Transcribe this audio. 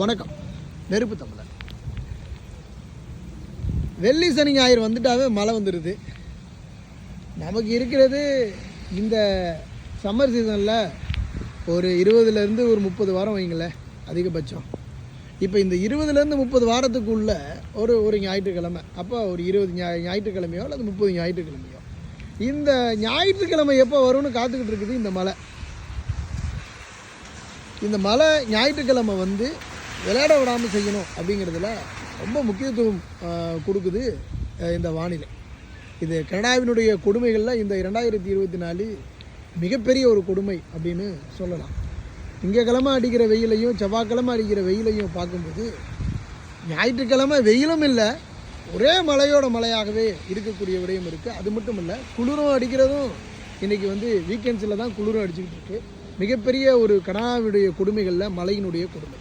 வணக்கம். நெருப்பு தமிழர். வெள்ளி சனி ஞாயிறு வந்துட்டாவே மழை வந்துடுது. நமக்கு இருக்கிறது இந்த சம்மர் சீசனில் ஒரு 20லேருந்து ஒரு 30 வாரம் வைங்களேன் அதிகபட்சம். இப்போ இந்த 20லேருந்து 30 வாரத்துக்குள்ளே ஒரு ஞாயிற்றுக்கிழமை, அப்போ ஒரு 20 ஞாயிற்றுக்கிழமையோ அல்லது 30 ஞாயிற்றுக்கிழமையோ, இந்த ஞாயிற்றுக்கிழமை எப்போ வரும்னு காத்துக்கிட்டு இருக்குது இந்த மழை. இந்த மழை ஞாயிற்றுக்கிழமை வந்து விளையாட விடாமல் செய்யணும் அப்படிங்கிறதுல ரொம்ப முக்கியத்துவம் கொடுக்குது இந்த வானிலை. இது கனடாவினுடைய கொடுமைகளில் இந்த 2024 மிகப்பெரிய ஒரு கொடுமை அப்படின்னு சொல்லலாம். திங்கக்கிழமை அடிக்கிற வெயிலையும் செவ்வாய்க்கிழமை அடிக்கிற வெயிலையும் பார்க்கும்போது ஞாயிற்றுக்கிழமை வெயிலும் இல்லை, ஒரே மழையோட மழையாகவே இருக்கக்கூடிய விடயம் இருக்குது. அது மட்டும் இல்லை, குளிரும் அடிக்கிறதும் இன்றைக்கி வந்து வீக்கெண்ட்ஸில் தான் குளிரும் அடிச்சுக்கிட்டு இருக்குது. மிகப்பெரிய ஒரு கனடாவினுடைய கொடுமைகளில் மழையினுடைய கொடுமை.